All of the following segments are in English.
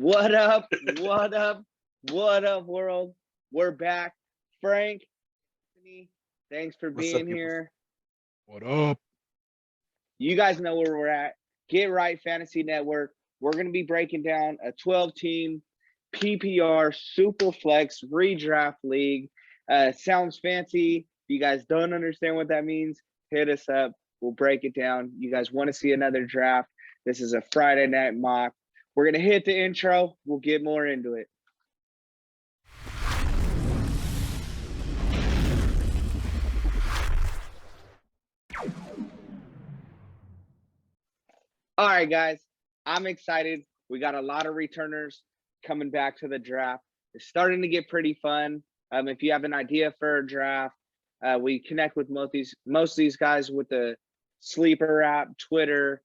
What up? What up? What up, world? We're back. Frank, Anthony, thanks for What's up, being people? here. What up? You guys know where we're at. Get Right Fantasy Network. We're going to be breaking down a 12-team PPR Superflex Redraft League. Sounds fancy. If you guys don't understand what that means, hit us up. We'll break it down. You guys want to see another draft? This is a Friday night mock. We're going to hit the intro. We'll get more into it. All right, guys, I'm excited. We got a lot of returners coming back to the draft. It's starting to get pretty fun. If you have an idea for a draft, we connect with most of these guys with the Sleeper.app, Twitter.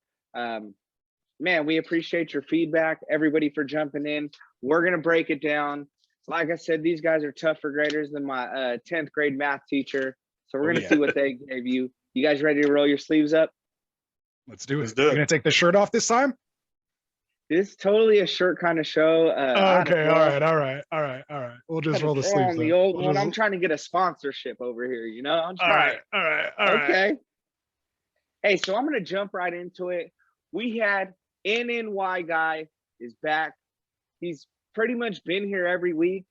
Man, we appreciate your feedback, everybody, for jumping in. We're going to break it down. Like I said, these guys are tougher graders than my 10th grade math teacher. So we're going to see what they gave you. You guys ready to roll your sleeves up? Let's do it. Let's do it. You're going to take the shirt off this time? This is totally a shirt kind of show. Okay, all right. We'll just roll the sleeves the up. old one. I'm trying to get a sponsorship over here, you know? I'm trying. All right. Okay. Hey, so I'm going to jump right into it. We had NNY guy is back. He's pretty much been here every week.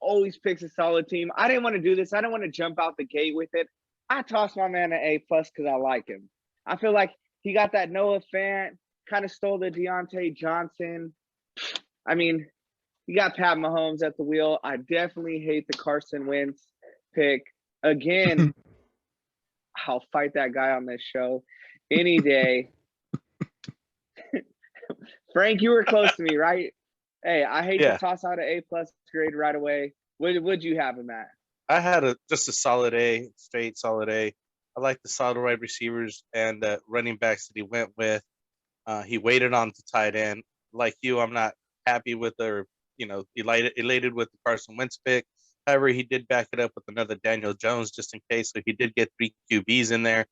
Always picks a solid team. I didn't want to do this. I don't want to jump out the gate with it. I tossed my man an A+ because I like him. I feel like he got that Noah Fant, kind of stole the Deontay Johnson. I mean, you got Pat Mahomes at the wheel. I definitely hate the Carson Wentz pick. Again, I'll fight that guy on this show any day. Frank, you were close to me, right? Hey, I hate to toss out an A+ grade right away. Would you have him at? I had just a solid A, straight solid A. I like the solid wide receivers and the running backs that he went with. He waited on the tight end. Like you, I'm not happy with elated with the Carson Wentz pick. However, he did back it up with another Daniel Jones just in case. So he did get 3 QBs in there.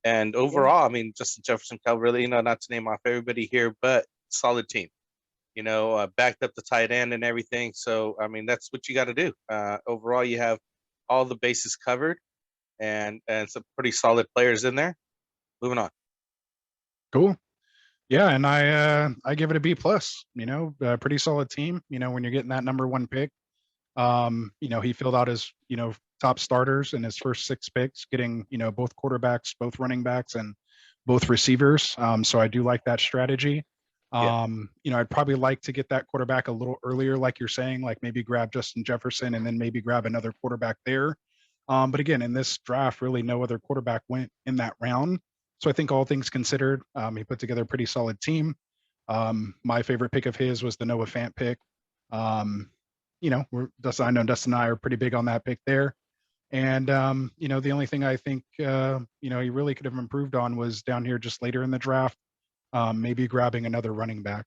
And overall, I mean, Justin Jefferson, really, not to name off everybody here, but solid team. Backed up the tight end and everything. So, I mean, that's what you got to do. Overall, you have all the bases covered and some pretty solid players in there. Moving on. Cool. Yeah, and I give it a B+. Pretty solid team. When you're getting that number 1 pick, he filled out his top starters in his first 6 picks, getting both quarterbacks, both running backs, and both receivers. So I do like that strategy. I'd probably like to get that quarterback a little earlier, like you're saying, like maybe grab Justin Jefferson and then maybe grab another quarterback there. But again, in this draft, really no other quarterback went in that round. So I think all things considered, he put together a pretty solid team. My favorite pick of his was the Noah Fant pick. I know Dustin and I are pretty big on that pick there. And, the only thing I think, he really could have improved on was down here just later in the draft, maybe grabbing another running back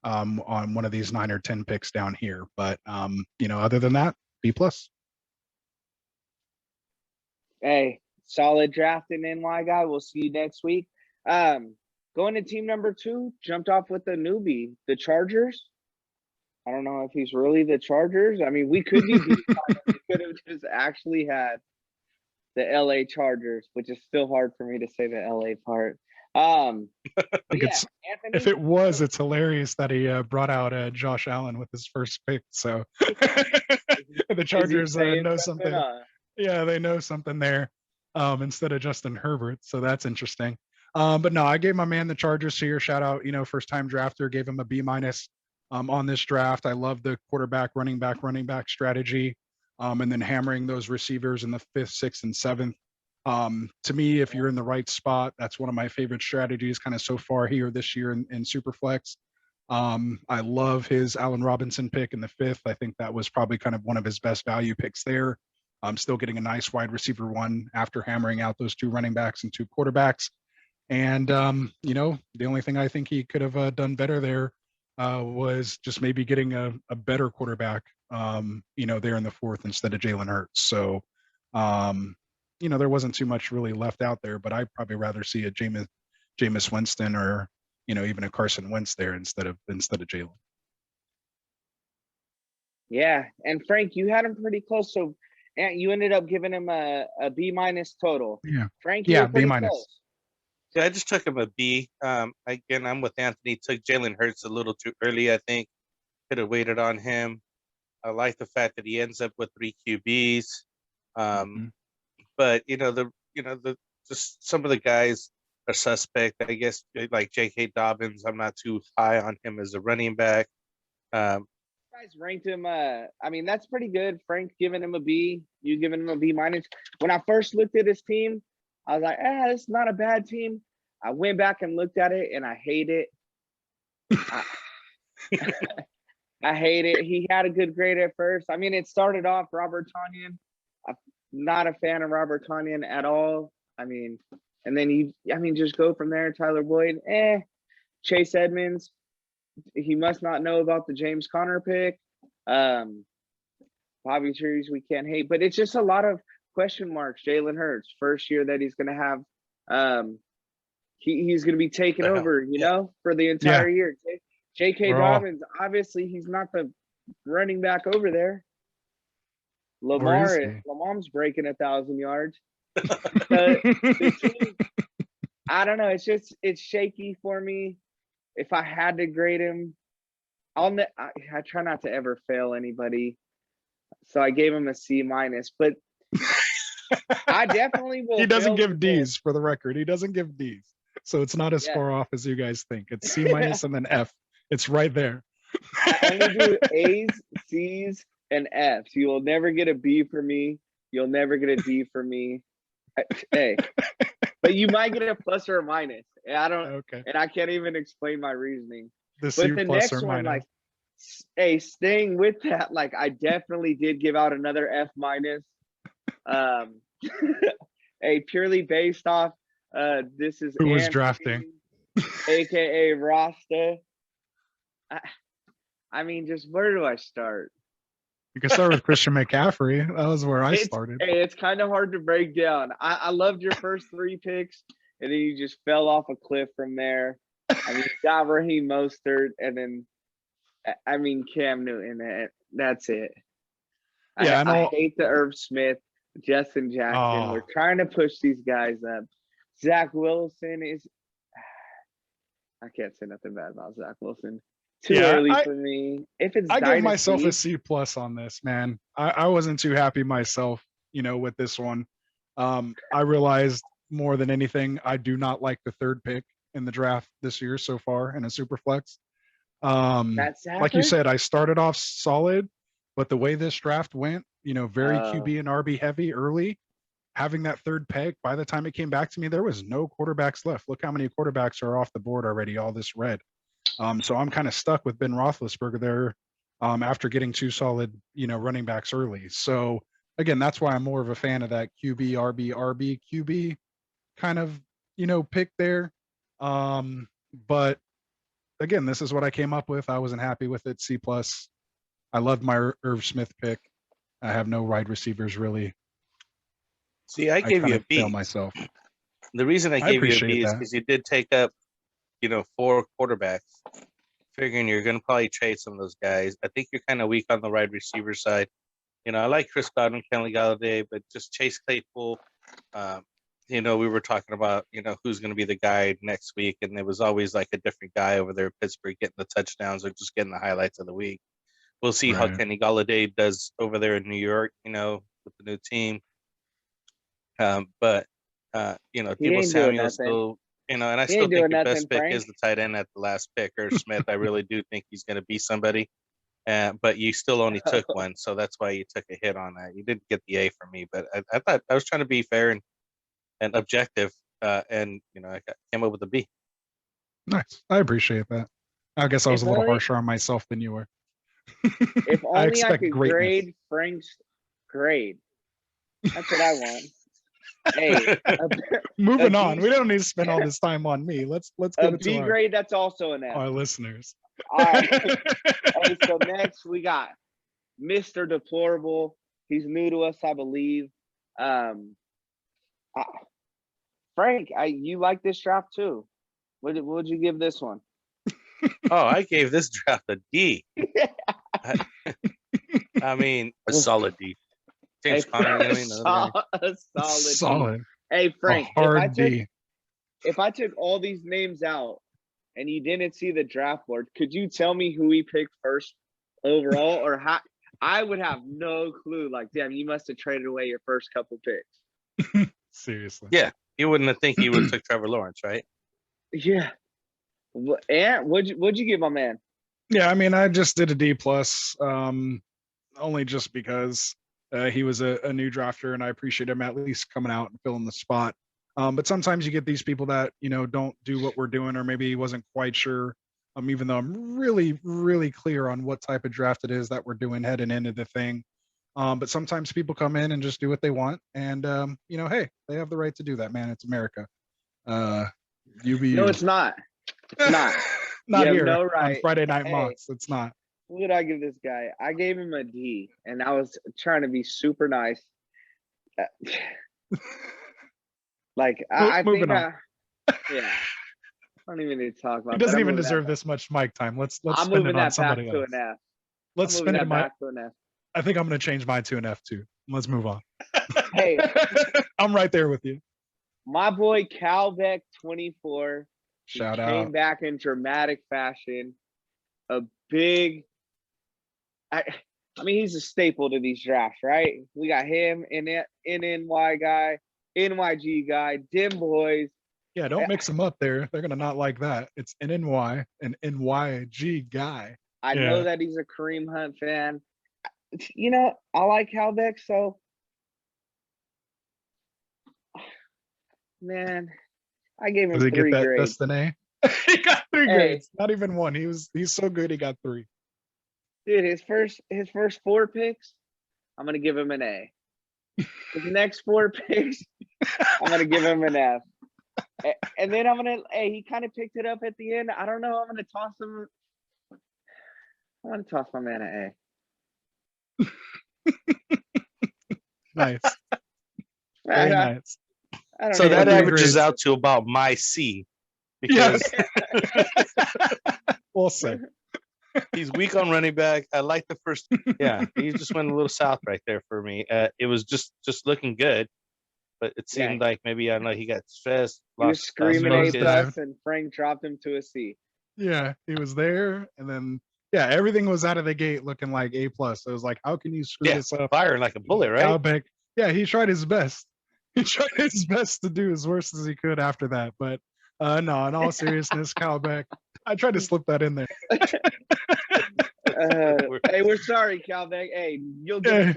on one of these 9 or 10 picks down here. But, other than that, B+. Hey, solid drafting NY guy. We'll see you next week. Going to team number 2, jumped off with the newbie, the Chargers. I don't know if he's really the Chargers. I mean, we could be we could have just actually had the LA Chargers, which is still hard for me to say the LA part. Anthony, if it was, it's hilarious that he brought out Josh Allen with his first pick. So the Chargers know something. Yeah, they know something there instead of Justin Herbert. So that's interesting. But no, I gave my man the Chargers here. Shout out, first time drafter, gave him a B- on this draft. I love the quarterback, running back strategy, and then hammering those receivers in the 5th, 6th, and 7th. To me, if you're in the right spot, that's one of my favorite strategies kind of so far here this year in Superflex. I love his Allen Robinson pick in the 5th. I think that was probably kind of one of his best value picks there. I'm still getting a nice wide receiver 1 after hammering out those 2 running backs and 2 quarterbacks. And, the only thing I think he could have done better there was just maybe getting a better quarterback, there in the 4th instead of Jalen Hurts. So, there wasn't too much really left out there, but I'd probably rather see a Jameis Winston or even a Carson Wentz there instead of Jalen. Yeah, and Frank, you had him pretty close, so and you ended up giving him a B- total. Yeah. Frank, you Yeah, were pretty B-. close. Yeah, I just took him a B. Again, I'm with Anthony. Took Jalen Hurts a little too early, I think. Could have waited on him. I like the fact that he ends up with 3 QBs. Mhm. But just some of the guys are suspect. I guess like J.K. Dobbins, I'm not too high on him as a running back. You guys ranked him. I mean, that's pretty good. Frank giving him a B. You giving him a B-. When I first looked at his team, I was like, this is not a bad team. I went back and looked at it, and I hate it. I hate it. He had a good grade at first. I mean, it started off Robert Tonyan. I'm not a fan of Robert Tonyan at all. I mean, and then just go from there. Tyler Boyd, Chase Edmonds, he must not know about the James Conner pick. Bobby Trees, we can't hate, but it's just a lot of question marks. Jalen Hurts, first year that he's going to have, he's going to be taking over, for the entire year. J.K. Dobbins, obviously, he's not the running back over there. Lamar's breaking 1,000 yards. The team, I don't know. It's shaky for me. If I had to grade him, I try not to ever fail anybody. So I gave him a C-, but I definitely will. He doesn't give D's, for the record. He doesn't give D's. So it's not as far off as you guys think. It's C- and then F. It's right there. I only do A's, C's, and F's. You will never get a B for me. You'll never get a D for me. Hey, but you might get a plus or a minus. And I don't. Okay. And I can't even explain my reasoning. The C but the plus next or one, minus. Staying with that, I definitely did give out another F-. Purely based off. This is who was drafting, aka Rasta. I mean, just where do I start? You can start with Christian McCaffrey. That was where I started. Hey, it's kind of hard to break down. I loved your first 3 picks, and then you just fell off a cliff from there. I mean, you got Raheem Mostert, and then, Cam Newton. That's it. Yeah, I hate the Irv Smith, Justin Jackson. Oh. We're trying to push these guys up. Zach Wilson is. I can't say nothing bad about Zach Wilson. Too early for me. If it's I Dynasty, give myself a C+ on this, man. I wasn't too happy myself, with this one. I realized more than anything, I do not like the 3rd pick in the draft this year so far in a Superflex. Like you said, I started off solid, but the way this draft went, very QB and RB heavy early, having that 3rd pick, by the time it came back to me, there was no quarterbacks left. Look how many quarterbacks are off the board already, all this red. So I'm kind of stuck with Ben Roethlisberger there after getting 2 solid, running backs early. So again, that's why I'm more of a fan of that QB, RB, QB kind of, pick there. But again, this is what I came up with. I wasn't happy with it. C+. I loved my Irv Smith pick. I have no wide receivers really. See, I gave you a B myself. The reason I gave you a B is because you did take up 4 quarterbacks, figuring you're going to probably trade some of those guys. I think you're kind of weak on the wide receiver side. I like Chris Godwin, Kenny Galladay, but just Chase Claypool. We were talking about, who's going to be the guy next week, and there was always like a different guy over there in Pittsburgh getting the touchdowns or just getting the highlights of the week. We'll see how Kenny Galladay does over there in New York, with the new team. But Deebo Samuel still, and I still think your best pick is the tight end at the last pick, or Smith. I really do think he's going to be somebody. But you still only took one, so that's why you took a hit on that. You didn't get the A from me, but I thought I was trying to be fair and objective, and I came up with a B. Nice, I appreciate that. I guess I was a little harsher on myself than you were. If only I could grade Frank's grade. That's what I want. Hey, moving on. We don't need to spend all this time on me. Let's give it to B grade. That's also an F. Our listeners. All right. Hey, so next we got Mr. Deplorable. He's new to us, I believe. Frank, you like this draft too. What would you give this one? Oh, I gave this draft a D. I mean, a solid D. James Conner, you know, another guy. a solid. D. Solid. Hey A Frank, hard D. if I took all these names out and you didn't see the draft board, could you tell me who he picked first overall, or how? I would have no clue. Like, damn, you must have traded away your first couple picks. Seriously. Yeah, you wouldn't have think he would have took Trevor Lawrence, right? Yeah. And what'd you give my man? Yeah, I mean, I just did a D plus, only just because he was a new drafter, and I appreciate him at least coming out and filling the spot. But sometimes you get these people that don't do what we're doing, or maybe he wasn't quite sure. Even though I'm really, really clear on what type of draft it is that we're doing heading into the thing. But sometimes people come in and just do what they want, and hey, they have the right to do that, man. It's America. You be No, you. it's not. It's not. Not You have here no on right. Friday Night Hey. Mocks. It's not. What did I give this guy? I gave him a D, and I was trying to be super nice. Like I Moving think on. yeah. I don't even need to talk about He that. doesn't I'm even moving deserve that this much mic time. Let's I'm spend moving it on that back somebody to else. an F. Let's I'm spend moving it that in my. back to an F. I think I'm going to change mine to an F too. Let's move on. Hey, I'm right there with you. my boy Calbeck 24. He Shout came out. back in dramatic fashion. A big I mean, he's a staple to these drafts, right? We got him, NNY guy, NYG guy, Dim Boys. Yeah, don't mix them up there. They're going to not like that. It's NNY and NYG guy. I Yeah. know that he's a Kareem Hunt fan. I like Calbeck, so man, I gave him Does he get 3 that grades. Destiny? He got 3 Hey. grades. Not even 1. He's so good. He got 3. Dude, his first 4 picks, I'm gonna give him an A. His next 4 picks, I'm gonna give him an F. And then he kind of picked it up at the end. I don't know. I'm gonna toss my man an A. Nice. I Very don't- nice. I don't So even that know. averages grades. out to about my C, because We'll say. he's weak on running back. I like the first. Yeah, he just went a little south right there for me. It was just looking good, but it seemed like maybe, I don't know, he got stressed. He was screaming A focus. plus, and Frank dropped him to a C. Yeah, he was there, and then everything was out of the gate looking like A plus. So it was like, how can you screw this up? Firing like a bullet, right? Calbeck, yeah, he tried his best. He tried his best to do as worst as he could after that. But no, in all seriousness, Calbeck, I tried to slip that in there. Hey, we're sorry, Calbeck. Hey, you'll get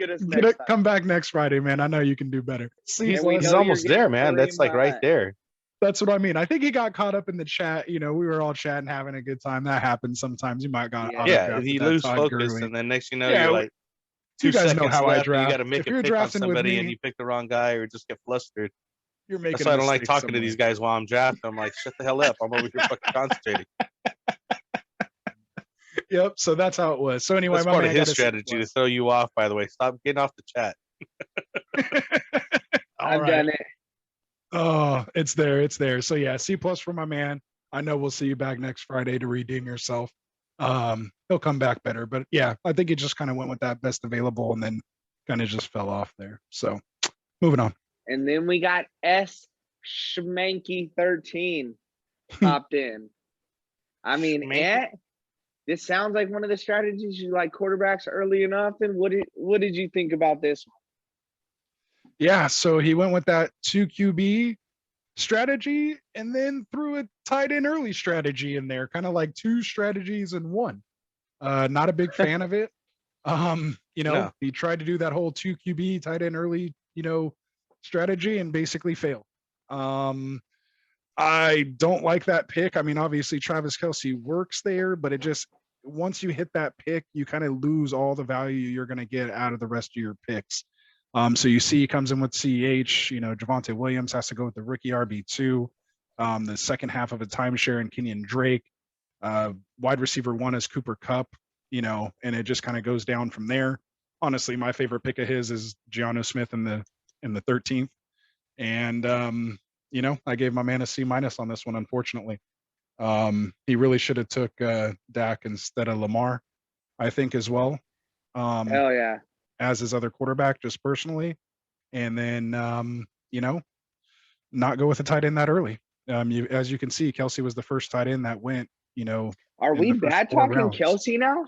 us next time. Come back next Friday, man. I know you can do better. He's we know almost you're there, getting man. That's like Kareem right Hunt. there. That's what I mean. I think he got caught up in the chat. We were all chatting, having a good time. That happens sometimes. You might got Yeah, if you lose focus, and then next you're like, you guys know seconds how I left, and you draft. got to make If a you're pick on drafting with somebody, me, and you pick the wrong guy, or just get flustered. You're making. That's why I don't like talking to these guys while I'm drafting. I'm like, shut the hell up. I'm over here fucking concentrating. Yep. So that's how it was. So anyway, That's part of his strategy to throw you off. By the way, stop getting off the chat. I've done it. Oh, it's there. It's there. So yeah, C plus for my man. I know we'll see you back next Friday to redeem yourself. He'll come back better, but yeah, I think he just kind of went with that best available and then kind of just fell off there. So moving on. And then we got S Schmanky 13 popped in. I mean, this sounds like one of the strategies you like quarterbacks early and often. What did you think about this one? Yeah, so he went with that 2 QB strategy and then threw a tight end early strategy in there, kind of like 2 strategies in 1. Not a big fan of it. No. He tried to do that whole 2 QB tight end early, strategy and basically failed. I don't like that pick. I mean, obviously Travis Kelce works there, but it just, once you hit that pick, you kind of lose all the value you're going to get out of the rest of your picks. So you see he comes in with CH, Javonte Williams has to go with the rookie RB2, the second half of a timeshare in Kenyon Drake, wide receiver 1 is Cooper Kupp, and it just kind of goes down from there. Honestly, my favorite pick of his is Gianno Smith in the 13th. And, I gave my man a C- on this one, unfortunately. He really should have took Dak instead of Lamar, I think, as well. Hell yeah. As his other quarterback, just personally. And then not go with a tight end that early. As you can see, Kelsey was the first tight end that went, Are in we the first bad 4 talking rounds. Kelsey now?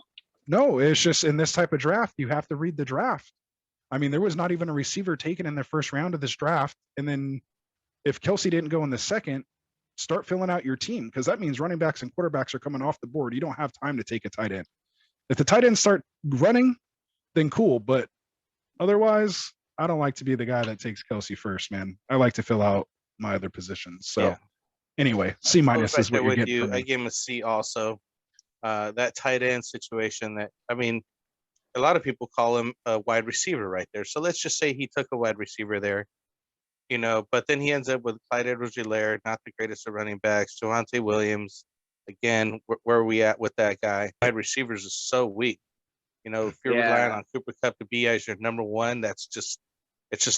No, it's just in this type of draft, you have to read the draft. I mean, there was not even a receiver taken in the first round of this draft. And then if Kelsey didn't go in the second, start filling out your team, because that means running backs and quarterbacks are coming off the board. You don't have time to take a tight end. If the tight ends start running, then cool. But otherwise, I don't like to be the guy that takes Kelsey first, man. I like to fill out my other positions. So Yeah. anyway, C minus right is what there you're with getting you. from I me. gave him a C also. That tight end situation that, I mean, a lot of people call him a wide receiver right there. So let's just say he took a wide receiver there, but then he ends up with Clyde Edwards-Helaire, not the greatest of running backs, Javonte Williams. Again, where are we at with that guy? Wide receivers is so weak. If you're relying on Cooper Kupp to be as your number one, it's just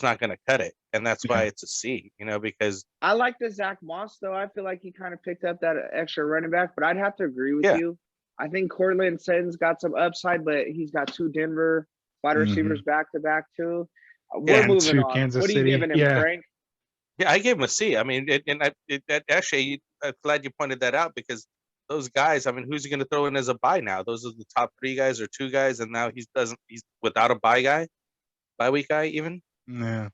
not going to cut it. And that's why it's a C, because I like the Zach Moss, though. I feel like he kind of picked up that extra running back, but I'd have to agree with you. I think Cortland Sutton's got some upside, but he's got 2 Denver wide receivers back to back too. We're moving 2 on. Kansas What are you City. giving him, Frank? Yeah, I gave him a C. I mean, actually, I'm glad you pointed that out, because those guys, I mean, who's he going to throw in as a buy now? Those are the top 3 guys or 2 guys, and now he's without a bye week guy even. Yeah,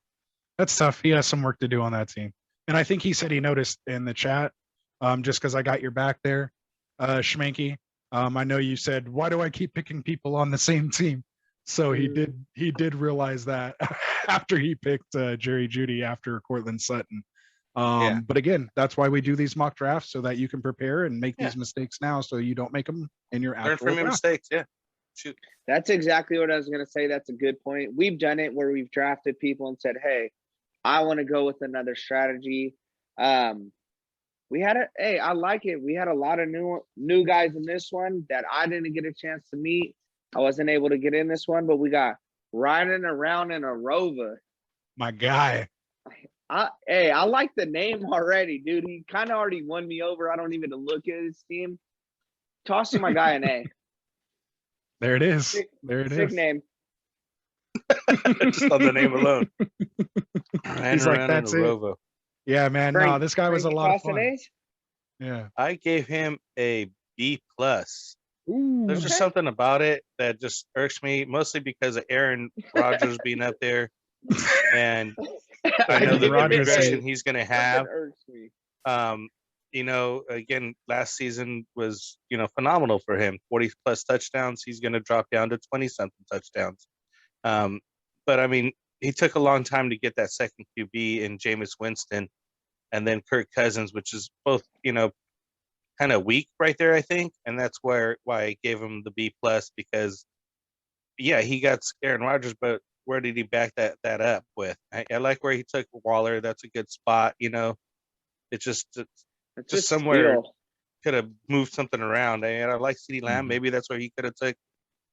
that's tough. He has some work to do on that team. And I think he said he noticed in the chat, just because I got your back there, Schmanky. I know you said, why do I keep picking people on the same team? So he did realize that after he picked Jerry Jeudy after Cortland Sutton. But again, that's why we do these mock drafts, so that you can prepare and make these mistakes now, so you don't make them in your actual Learn from your draft. mistakes. Yeah. Shoot. That's exactly what I was going to say. That's a good point. We've done it where we've drafted people and said, hey, I want to go with another strategy. I like it. We had a lot of new guys in this one that I didn't get a chance to meet. I wasn't able to get in this one, but we got riding around in a Rover. My guy. I like the name already, dude. He kind of already won me over. I don't even look at his team. Toss my guy an A. There it is. Sick name. Just on the name alone. He's like, that's it. Rovo. Yeah, man. Frank, no, this guy was a lot of fun. Yeah. I gave him a B+. Ooh. There's just something about it that just irks me, mostly because of Aaron Rodgers being up there, and I know the regression he's going to have. Again, last season was, phenomenal for him. 40+ touchdowns. He's going to drop down to 20-something touchdowns. But I mean, he took a long time to get that second QB in Jameis Winston, and then Kirk Cousins, which is both, kind of weak right there, I think. And that's why I gave him the B+, because he got Aaron Rodgers, but where did he back that up with? I like where he took Waller. That's a good spot. It's just somewhere could have moved something around. And I like CeeDee Lamb. Maybe that's where he could have took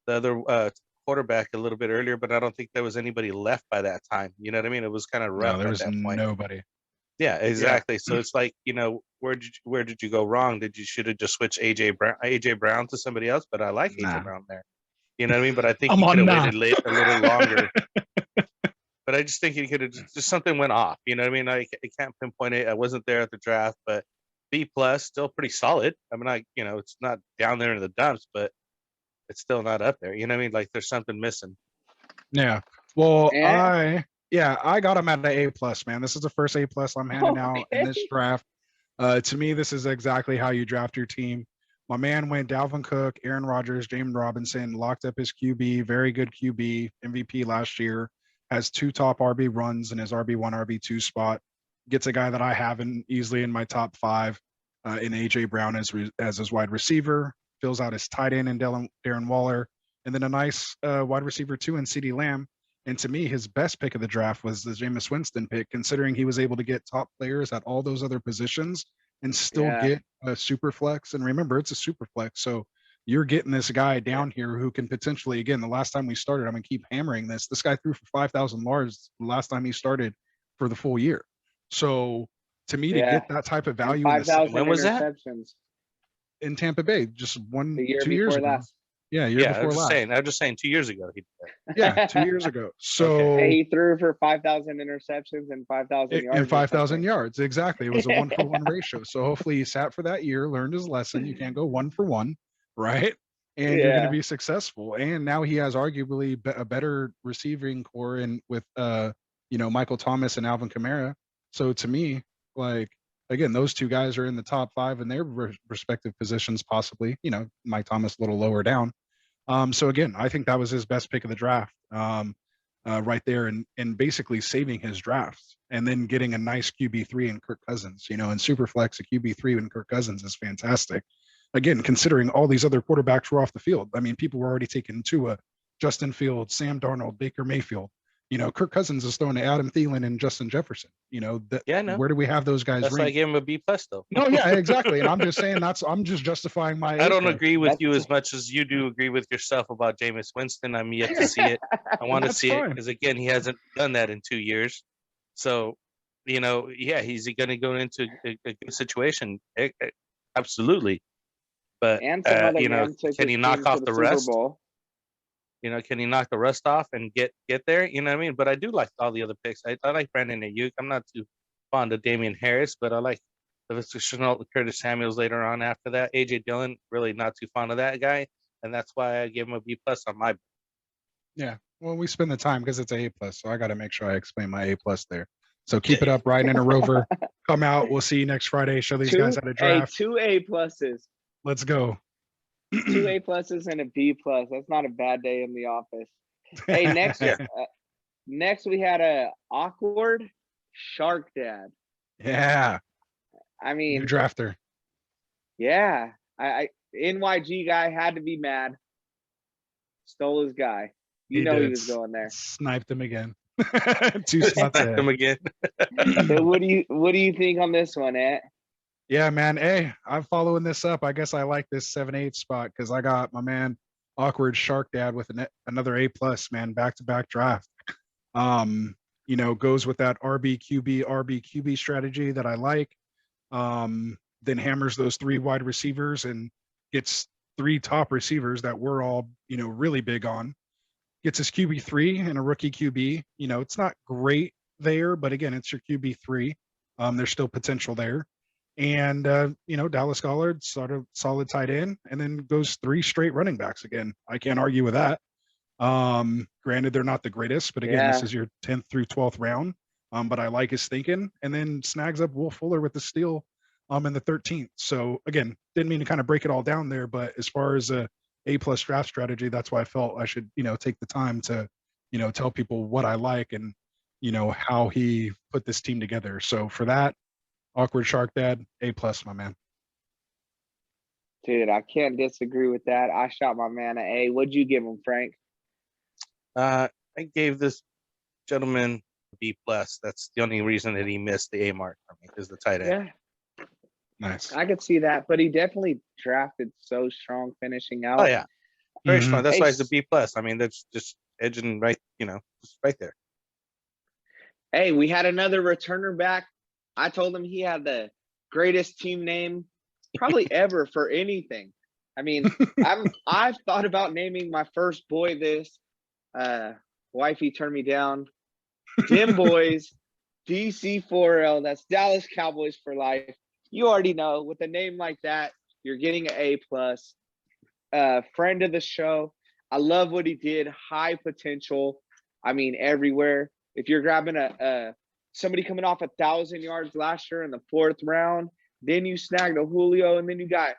the other quarterback a little bit earlier, but I don't think there was anybody left by that time. You know what I mean? It was kind of rough. No, there was at that point. Nobody. Yeah, exactly. So it's like, where did you go wrong? Should have just switched AJ Brown to somebody else? But I like AJ Brown there. You know what I mean? But I think he could have waited a little longer. But I just think he could have just something went off. You know what I mean? I can't pinpoint it. I wasn't there at the draft, but B+, still pretty solid. I mean, it's not down there in the dumps, but it's still not up there. You know what I mean? Like there's something missing. Yeah. Well, I got him at an A+, man. This is the first A+ I'm handing out in this draft. To me, this is exactly how you draft your team. My man went Dalvin Cook, Aaron Rodgers, James Robinson, locked up his QB, very good QB, MVP last year, has 2 top RB runs in his RB1, RB2 spot, gets a guy that I have easily in my top 5 in AJ Brown as his wide receiver, fills out his tight end in Darren Waller, and then a nice wide receiver 2 in CeeDee Lamb. And to me, his best pick of the draft was the Jameis Winston pick, considering he was able to get top players at all those other positions and still get a super flex. And remember, it's a super flex. So you're getting this guy down here who can potentially, again, the last time we started, I'm going to keep hammering this. This guy threw for 5,000 yards the last time he started for the full year. So to me, to get that type of value, in the 5,000 when was that? in Tampa Bay, just The year 2 years before ago. last. Yeah, year Yeah, before last. I'm just saying 2 years ago he did that. Yeah, 2 years ago. So Hey, he threw for 5,000 interceptions and 5,000 yards. and or 5,000 something. yards. Exactly. It was a 1-for-1 ratio. So hopefully he sat for that year, learned his lesson. You can't go 1-for-1, right? And you're going to Yeah. be successful. And now he has arguably a better receiving core and with Michael Thomas and Alvin Kamara. So to me, like again, those two guys are in the top 5 in their respective positions, possibly. Mike Thomas a little lower down. So again, I think that was his best pick of the draft. Right there, and basically saving his draft and then getting a nice QB3 in Kirk Cousins. In Superflex, a QB3 in Kirk Cousins is fantastic. Again, considering all these other quarterbacks were off the field. I mean, people were already taking Tua, Justin Fields, Sam Darnold, Baker Mayfield. Kirk Cousins is throwing to Adam Thielen and Justin Jefferson. Yeah, no. Where do we have those guys That's why I ranked? gave him a B+ though. No, yeah, exactly. And I'm just saying I'm just justifying my. I don't agree with That's- you as much as you do agree with yourself about Jameis Winston. I'm yet to see it. I want to That's see it fine. because again, he hasn't done that in 2 years. So, yeah, he's going to go into a good situation. Absolutely. But and some other man took can his he knock team off to the Super rest? Bowl. Can he knock the rust off and get there? You know what I mean? But I do like all the other picks. I like Brandon Ayuk. I'm not too fond of Damian Harris, but I like the Curtis Samuels later on after that. AJ Dillon, really not too fond of that guy, and that's why I gave him a B+ on my. Yeah, well, we spend the time because it's A+, so I got to make sure I explain my A+ there. So keep it up, riding in a Rover. Come out. We'll see you next Friday. Show these guys how to draft. 2 A+. Let's go. 2 A+ and a B+. That's not a bad day in the office. Hey, next, Yeah. next we had a awkward Shark Dad. Yeah, I new mean, drafter. yeah, I NYG guy had to be mad. Stole his guy. He did. was going there. Sniped him again. 2 spots Smack ahead. him again. So what do you think on this one, Ed? Yeah, man. Hey, I'm following this up. I guess I like this 7-8 spot because I got my man awkward Shark Dad with another A+, man, back-to-back draft. Goes with that RB QB strategy that I like. Then hammers those 3 wide receivers and gets 3 top receivers that we're all, really big on. Gets his QB3 and a rookie QB. It's not great there, but again, it's your QB3. There's still potential there. And Dallas Goedert, sort of solid tight end, and then goes 3 straight running backs again. I can't argue with that. Granted, they're not the greatest, but again, this is your 10th through 12th round. But I like his thinking, and then snags up Will Fuller with the steal in the 13th. So again, didn't mean to kind of break it all down there, but as far as a A+ draft strategy, that's why I felt I should, take the time to, tell people what I like and, how he put this team together. So for that, awkward Shark Dad, A+, my man. Dude, I can't disagree with that. I shot my man an A. What'd you give him, Frank? I gave this gentleman a B+. That's the only reason that he missed the A mark for me is the tight end. Yeah, Nice. I could see that, but he definitely drafted so strong finishing out. Oh yeah, very strong. That's Hey, why it's a B+. I mean, that's just edging right, just right there. Hey, we had another returner back. I told him he had the greatest team name probably ever for anything. I mean, I've thought about naming my first boy this. Wifey turned me down. Dim Boys, DC4L. That's Dallas Cowboys for life. You already know, with a name like that, you're getting an A+. Friend of the show. I love what he did. High potential. I mean, everywhere. If you're grabbing somebody coming off 1,000 yards last year in the 4th round, then you snagged a Julio, and then you got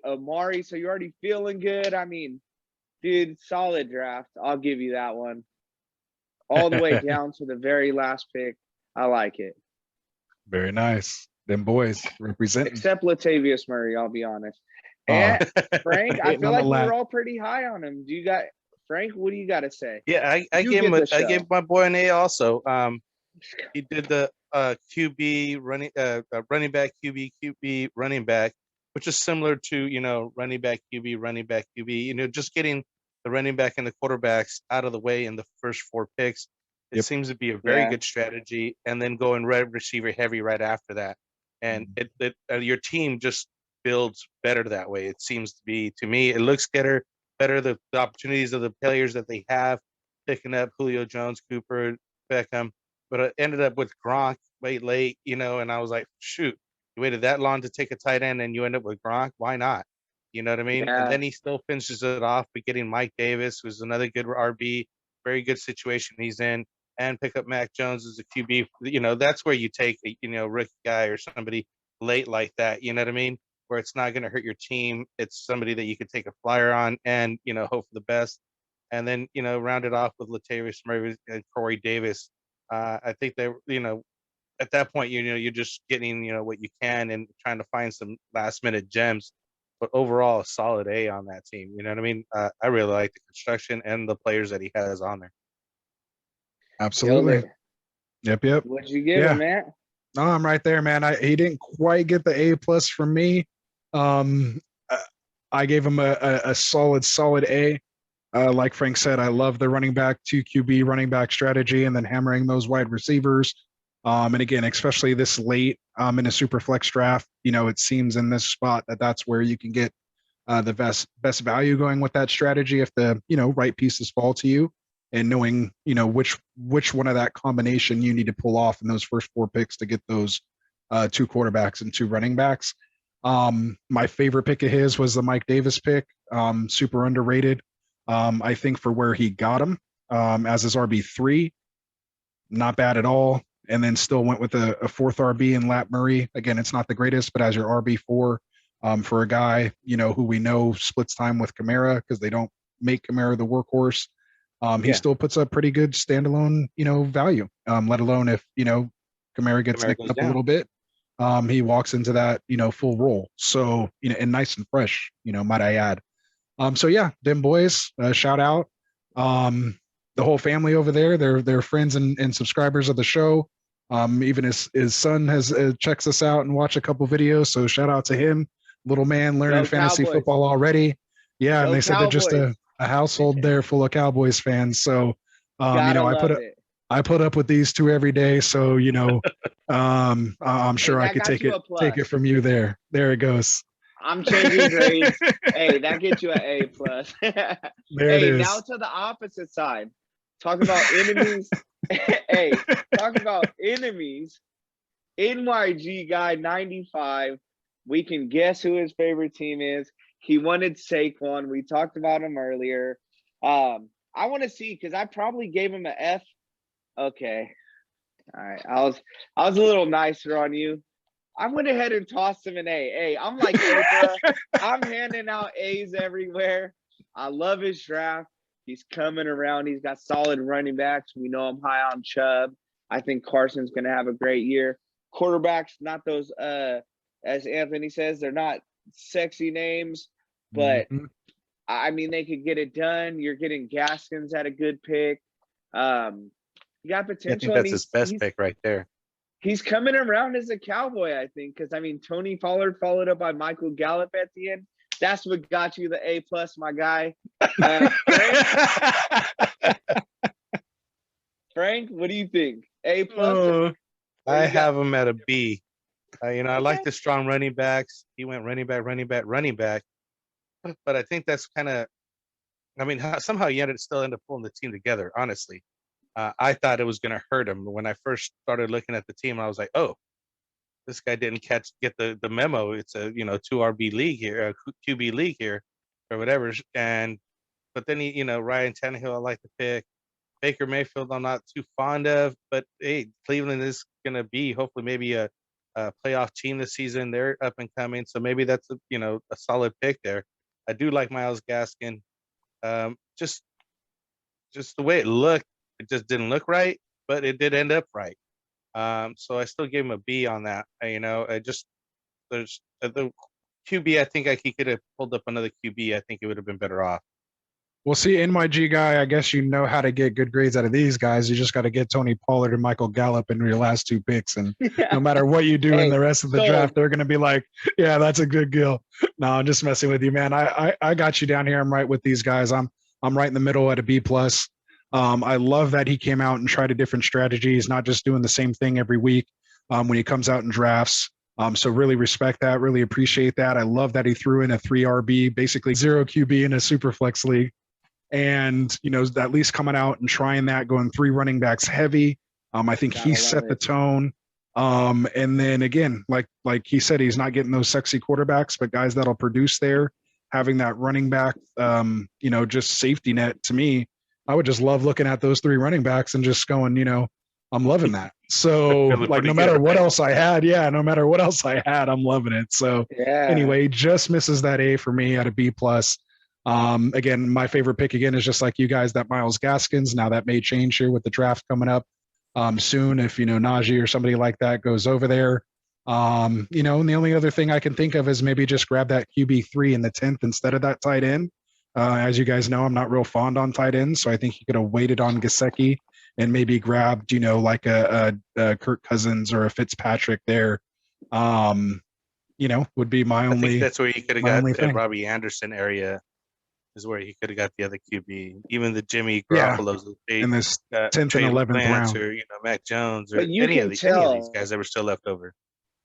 Amari. So you're already feeling good. I mean, dude, solid draft. I'll give you that one. All the way down to the very last pick. I like it. Very nice. Them boys representing. Except Latavius Murray, I'll be honest. And Frank, I feel like we were all pretty high on him. Frank, what do you got to say? Yeah, I gave my boy an A also. He did the QB running back QB running back, which is similar to running back QB. Just getting the running back and the quarterbacks out of the way in the first 4 picks. It seems to be a very good strategy, and then going red receiver heavy right after that. And your team just builds better that way. It seems to be, to me, it looks better. The opportunities of the players that they have, picking up Julio Jones, Cooper, Beckham, but it ended up with Gronk late, and I was like, shoot, you waited that long to take a tight end and you end up with Gronk. Why not? You know what I mean? Yeah. And then he still finishes it off by getting Mike Davis, who's another good RB, very good situation he's in, and pick up Mac Jones as a QB. That's where you take a, rookie guy or somebody late like that. You know what I mean? Where it's not going to hurt your team. It's somebody that you could take a flyer on and, hope for the best. And then, round it off with Latavius Murray and Corey Davis. I think they, at that point, you're just getting, what you can and trying to find some last minute gems. But overall, a solid A on that team. You know what I mean? I really like the construction and the players that he has on there. Absolutely. Yep. What'd you give him, Matt? No, I'm right there, man. He didn't quite get the A+ from me. I gave him a solid A. Like Frank said, I love the running back 2 QB running back strategy and then hammering those wide receivers. And again, especially this late in a Superflex draft, it seems in this spot that's where you can get the best value going with that strategy if the right pieces fall to you, and knowing which one of that combination you need to pull off in those first 4 picks to get those 2 quarterbacks and 2 running backs. My favorite pick of his was the Mike Davis pick, super underrated. I think for where he got him as his RB3, not bad at all. And then still went with a 4th RB in Lat Murray. Again, it's not the greatest, but as your RB4 for a guy, who we know splits time with Kamara because they don't make Kamara the workhorse. He still puts up pretty good standalone, value, let alone if, Kamara gets nicked up a little bit. He walks into that, full role. So, and nice and fresh, might I add. So yeah, them boys, shout out. The whole family over there, they're friends and subscribers of the show. Even his son has checks us out and watch a couple videos. So shout out to him, little man learning fantasy football already. Yeah. And they said they're just a household there full of Cowboys fans. So, I put up with these 2 every day. So, I'm sure I could take it from you there. There it goes. I'm changing grades. Hey, that gets you an A+. There it is. Now to the opposite side. Talk about enemies. Hey, talk about enemies. NYG guy 95. We can guess who his favorite team is. He wanted Saquon. We talked about him earlier. I want to see because I probably gave him an F. Okay. All right. I was a little nicer on you. I went ahead and tossed him an A. Hey, I'm like Oprah. I'm handing out A's everywhere. I love his draft. He's coming around. He's got solid running backs. We know I'm high on Chubb. I think Carson's going to have a great year. Quarterbacks, not those, as Anthony says, they're not sexy names, but I mean, they could get it done. You're getting Gaskins at a good pick. You got potential. I think that's his best pick right there. He's coming around as a Cowboy, I think, because, I mean, Tony Pollard followed up by Michael Gallup at the end. That's what got you the A+, my guy. Frank, what do you think? A+? I have him at a B. I like the strong running backs. He went running back. But I think that's kind of, somehow he still ended up pulling the team together, honestly. I thought it was going to hurt him. When I first started looking at the team, I was like, oh, this guy didn't get the memo. It's a, 2 RB league here, a QB league here or whatever. But then he, Ryan Tannehill, I like the pick. Baker Mayfield, I'm not too fond of, but hey, Cleveland is going to be hopefully maybe a playoff team this season. They're up and coming. So maybe that's a solid pick there. I do like Myles Gaskin. Just the way it looked, it just didn't look right, but it did end up right. So I still gave him a B on that. There's the QB. I think he could have pulled up another QB. I think it would have been better off. Well, see, NYG guy, I guess you know how to get good grades out of these guys. You just got to get Tony Pollard and Michael Gallup in your last 2 picks. And no matter what you do in the rest of the draft, they're going to be like, yeah, that's a good deal. No, I'm just messing with you, man. I got you down here. I'm right with these guys. I'm right in the middle at a B+. I love that he came out and tried a different strategy. He's not just doing the same thing every week when he comes out and drafts. So really respect that, really appreciate that. I love that he threw in a 3 RB, basically 0 QB in a Superflex league. And, at least coming out and trying that, going 3 running backs heavy. I think he set the tone. And then again, like he said, he's not getting those sexy quarterbacks, but guys that'll produce there, having that running back, just safety net. To me, I would just love looking at those 3 running backs and just going, I'm loving that. So like, no matter what else I had, no matter what else I had, I'm loving it. So anyway, just misses that A for me at a B plus. Again, my favorite pick again is just like you guys, that Myles Gaskins. Now that may change here with the draft coming up soon. If Najee or somebody like that goes over there, and the only other thing I can think of is maybe just grab that QB3 in the 10th instead of that tight end. As you guys know, I'm not real fond on tight ends, so I think you could have waited on Gesicki and maybe grabbed, like a Kirk Cousins or a Fitzpatrick there. Would be my only. I think that's where you could have got the Robbie Anderson area. Is where he could have got the other QB, even the Jimmy Garoppolo's in this 10th and 11th round, or Mac Jones, or any of these guys that were still left over.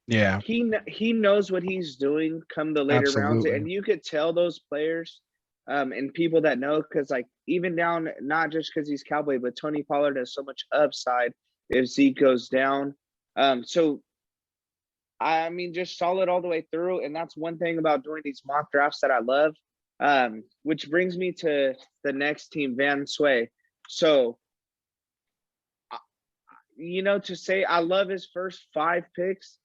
Yeah, he knows what he's doing come the later rounds, and you could tell those players and people that know, because like even down, not just because he's Cowboy, but Tony Pollard has so much upside if Zeke goes down. So I mean, just solid all the way through, and that's one thing about doing these mock drafts that I love. Which brings me to the next team, Van Sway. So, to say I love his first 5 picks.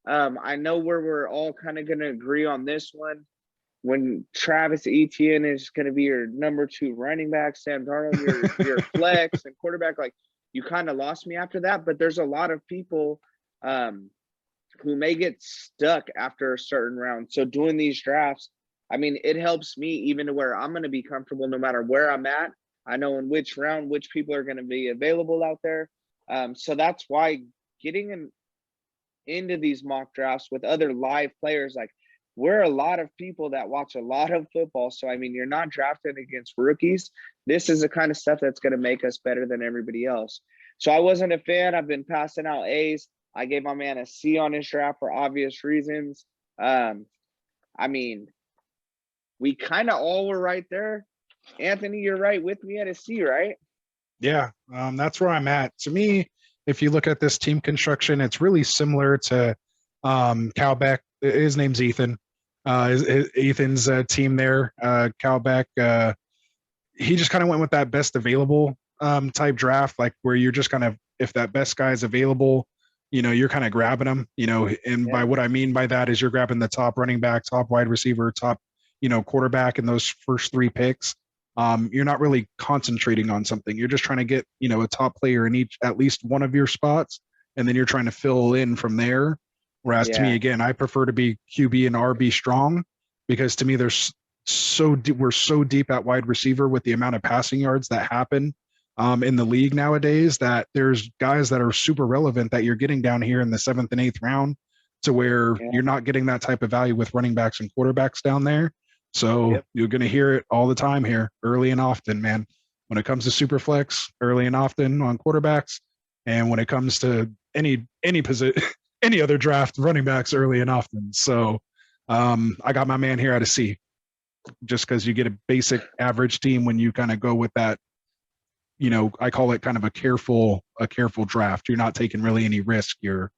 I know where we're all kind of going to agree on this one. When Travis Etienne is going to be your number 2 running back, Sam Darnold, your flex and quarterback, like you kind of lost me after that. But there's a lot of people who may get stuck after a certain round. So doing these drafts, I mean, it helps me even to where I'm going to be comfortable no matter where I'm at. I know in which round, which people are going to be available out there. So that's why getting into these mock drafts with other live players, like we're a lot of people that watch a lot of football. So, I mean, you're not drafting against rookies. This is the kind of stuff that's going to make us better than everybody else. So I wasn't a fan. I've been passing out A's. I gave my man a C on his draft for obvious reasons. I mean, we kind of all were right there. Anthony, you're right with me at a C, right? Yeah, that's where I'm at. To me, if you look at this team construction, it's really similar to Cowbeck. His name's Ethan. Ethan's team there, Cowbeck. He just kind of went with that best available type draft, like where you're just kind of, if that best guy is available, you're kind of grabbing them, and by what I mean by that is you're grabbing the top running back, top wide receiver, top quarterback in those first 3 picks. You're not really concentrating on something. You're just trying to get, a top player in at least one of your spots. And then you're trying to fill in from there. Whereas to me, again, I prefer to be QB and RB strong, because to me, we're so deep at wide receiver with the amount of passing yards that happen in the league nowadays, that there's guys that are super relevant that you're getting down here in the 7th and 8th round, to where you're not getting that type of value with running backs and quarterbacks down there. So you're going to hear it all the time here, early and often, man. When it comes to Superflex, early and often on quarterbacks, and when it comes to any position, any other draft, running backs, early and often. So I got my man here at a C, just because you get a basic average team when you kind of go with that. I call it kind of a careful draft. You're not taking really any risk. You're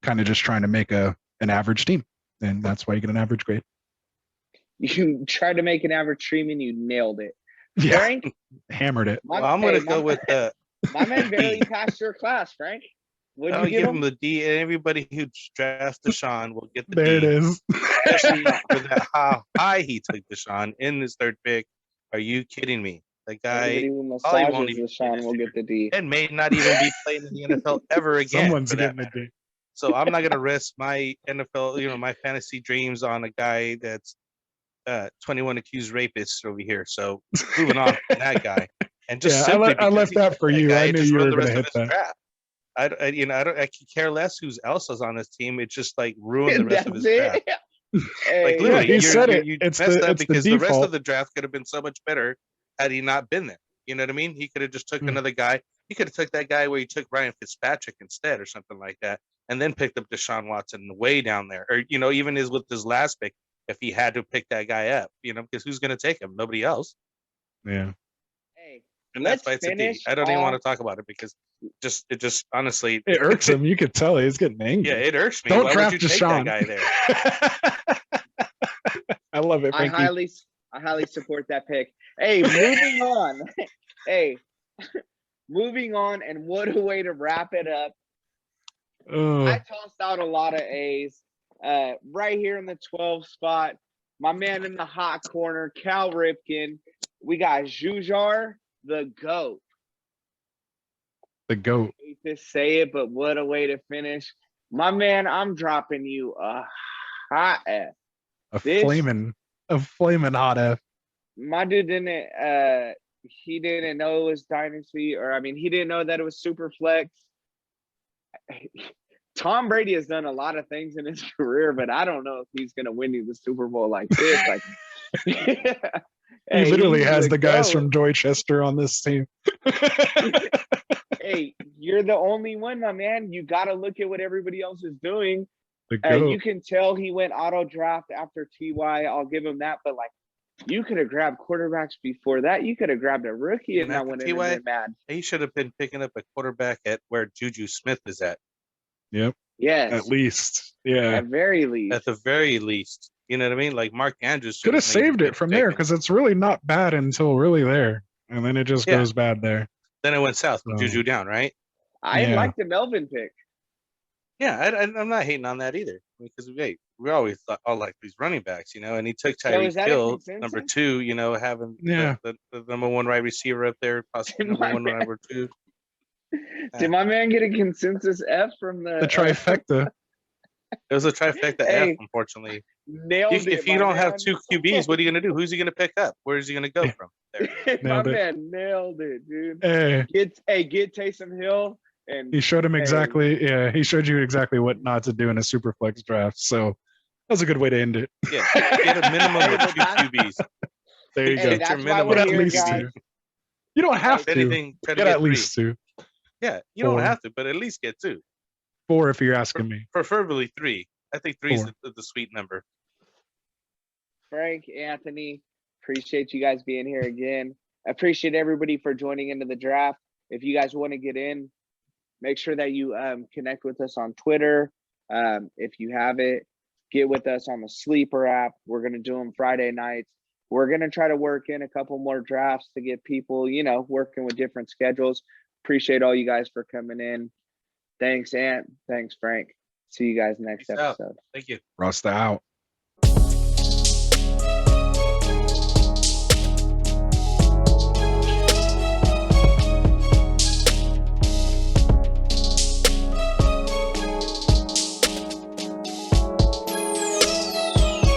kind of just trying to make an average team, and that's why you get an average grade. You tried to make an average team and you nailed it. Yeah, Frank? Hammered it. Well, I'm going to go with the. My man barely passed your class, Frank. I'll give him the D, and everybody who drafts Deshaun will get the there D. There it is. Especially for that how high he took Deshaun in his 3rd pick. Are you kidding me? The guy probably won't even Deshaun will get the D. And may not even be playing in the NFL ever again. Someone's getting the D. So I'm not going to risk my NFL, my fantasy dreams on a guy that's 21 accused rapists over here. So moving on from that guy, and just I left that for you. I knew you were going to hit that. Draft. I could care less who else is on this team. It's just like ruin the rest of his draft. Like literally, he said it. You messed up because the rest of the draft could have been so much better had he not been there. You know what I mean? He could have just took another guy. He could have took that guy where he took Ryan Fitzpatrick instead, or something like that. and then picked up Deshaun Watson way down there. Or, you know, even with his last pick, if he had to pick that guy up, you know, because who's going to take him? Nobody else. Yeah. Hey, And that's let's why it's a D. finish I don't even want off. to talk about it because it just honestly, It irks him. You could tell he's getting angry. yeah, it irks me. Don't Why draft would you take that Deshaun. guy there? I love it, I Frankie. highly support that pick. Hey, moving on. Hey, moving on, and what a way to wrap it up. I tossed out a lot of A's. Right here in the 12 spot, my man in the hot corner, Cal Ripken. We got Jujar, the GOAT. The GOAT. I hate to say it, but what a way to finish. My man, I'm dropping you a hot F. A flaming hot F. My dude didn't he didn't know it was Dynasty, or I mean, he didn't know that it was Superflex. Tom Brady has done a lot of things in his career, but I don't know if he's gonna win you the Super Bowl like this. Like, He literally has the guys GOAT. from Dorchester on this team. Hey, you're the only one, my man. You got to look at what everybody else is doing. The GOAT. You can tell he went auto draft after TY. I'll give him that. But like, you could have grabbed quarterbacks before that. You could have grabbed a rookie and not went in and been mad. He should have been picking up a quarterback at where Juju Smith is at. Yep. Yes. At least. Yeah. At very least. At the very least. You know what I mean? Like Mark Andrews could have saved it from there because it's really not bad until really there. And then it just goes bad there. Then it went south with Juju down, right? I like the Melvin pick. Yeah, I'm not hating on that either. Because we always all like these running backs, you know, and he took Tyreek Hill, number 2, you know, having the number 1 wide receiver up there, possibly number 1, number 2. Did my man get a consensus F from the trifecta? It was a trifecta F, unfortunately. Nailed it. If you don't have 2 QBs, what are you going to do? Who's he going to pick up? Where is he going to go from there? My man nailed it, dude. Hey. Get Taysom Hill. And he showed him exactly, he showed you exactly what not to do in a super flex draft. So that was a good way to end it. Yeah, get a minimum of 2 QBs. There you go. That's your why minimum we're at here, least guys. 2. You don't have to. Anything, try to get get at 3. least 2. Yeah, you don't have to, but at least get 2. 4 if you're asking me. Preferably 3. I think 3 is the sweet number. Frank, Anthony, appreciate you guys being here again. Appreciate everybody for joining into the draft. If you guys want to get in, make sure that you connect with us on Twitter. If you have it, get with us on the Sleeper app. We're going to do them Friday nights. We're going to try to work in a couple more drafts to get people, you know, working with different schedules. Appreciate all you guys for coming in. Thanks, Ant. Thanks, Frank. See you guys next episode. Thank you. Rasta out.